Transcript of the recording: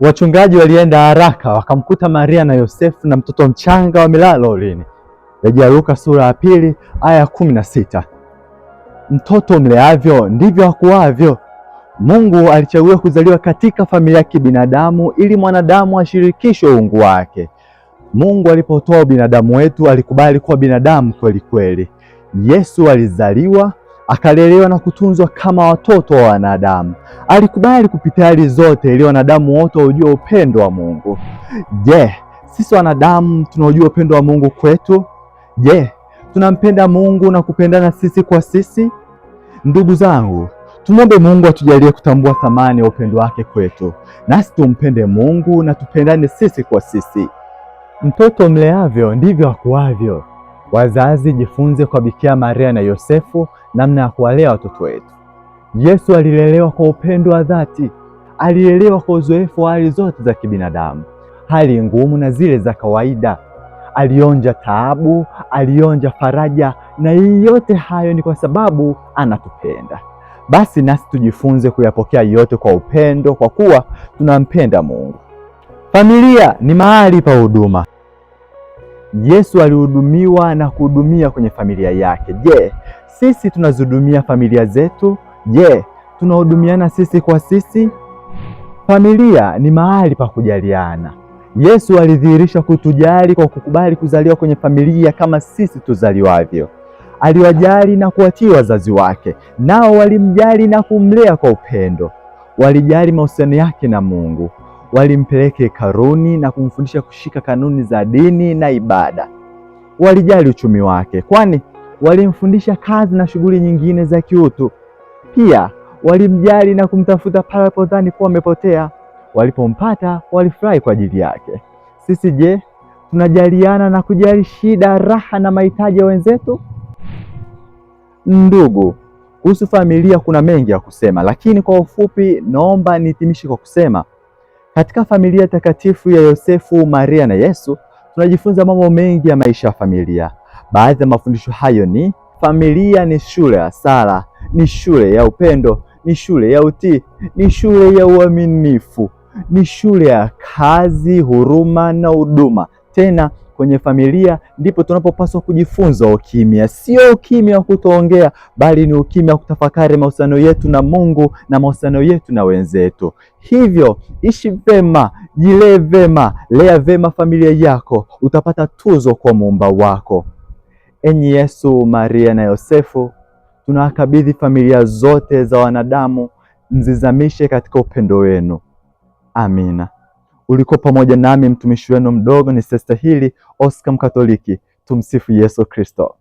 Wachungaji walienda haraka wakamkuta Maria na Yosefu na mtoto mchanga wamelala ulini. Rejea Luka sura ya 2 aya 16. Mtoto mleavyo ndivyo akuavyo. Mungu alichagua kuzaliwa katika familia ya kibinadamu ili mwanadamu ashirikishwe uungu wake. Mungu alipotoa ubinadamu wetu alikubali kuwa binadamu kweli kweli. Yesu alizaliwa, akalelewa na kutunzwa kama watoto wa wanadamu. Alikubali kupitia hali zote ili wanadamu wote wajue upendo wa Mungu. Je, sisi wanadamu tunaujua upendo wa Mungu kwetu? Je, tunampenda Mungu na kupendana sisi kwa sisi? Ndugu zangu, tumwombe Mungu atujalie kutambua thamani ya upendo wake kwetu, nasi tumpende Mungu na tupendane sisi kwa sisi. Mtoto mleavyo ndivyo akuavyo. Wazazi, jifunze kwa Bikira Maria na Yosefu namna ya kuwalea watoto wetu. Yesu alilelewa kwa upendo wa dhati. Alilelewa kwa uzoefu wa hali zote za kibinadamu, hali ngumu na zile za kawaida. Alionja taabu, alionja faraja, na yote hayo ni kwa sababu anatupenda. Basi nasi tujifunze kuyapokea yote kwa upendo, kwa kuwa tunampenda Mungu. Familia ni mahali pa huduma. Yesu alihudumiwa na kuhudumia kwenye familia yake. Je, sisi tunazihudumia familia zetu? Je, tunahudumiana sisi kwa sisi? Familia ni mahali pa kujaliana. Yesu alidhihirisha kutujali kwa kukubali kuzaliwa kwenye familia kama sisi tuzaliwavyo. Aliwajali na kuwatii wazazi wake, nao walimjali na kumlea kwa upendo. Walijali mahusiano yake na Mungu. Walimpeleka hekaluni na kumfundisha kushika kanuni za dini na ibada. Walijali uchumi wake, kwani walimfundisha kazi na shughuli nyingine za kiutu. Pia walimjali na kumtafuta pale walipodhani kuwa amepotea. Walipompata walifurahi kwa ajili yake. Sisi je, tunajaliana na kujali shida, raha na mahitaji ya wenzetu? Ndugu, kuhusu familia kuna mengi ya kusema, lakini kwa ufupi naomba nihitimishe kwa kusema katika familia takatifu ya Yosefu, Maria na Yesu tunajifunza mambo mengi ya maisha ya familia. Baadhi ya mafundisho hayo ni: familia ni shule ya sala, ni shule ya upendo, ni shule ya utii, ni shule ya uaminifu, ni shule ya kazi, huruma na huduma. Tena kwenye familia ndipo tunapopaswa kujifunza ukimya. Sio ukimya wa kutoongea, bali ni ukimya wa kutafakari mahusiano yetu na Mungu na mahusiano yetu na wenzetu. Hivyo ishi vema, jilee vema, lea vema familia yako, utapata tuzo kwa Muumba wako. Enyi Yesu, Maria na Yosefu, tunawakabidhi familia zote za wanadamu, mzizamishe katika upendo wenu. Amina. Ulikuwa pamoja nami mtumishi wenu mdogo nisiyestahili, Oscar Mkatoliki. Tumsifu Yesu Kristo.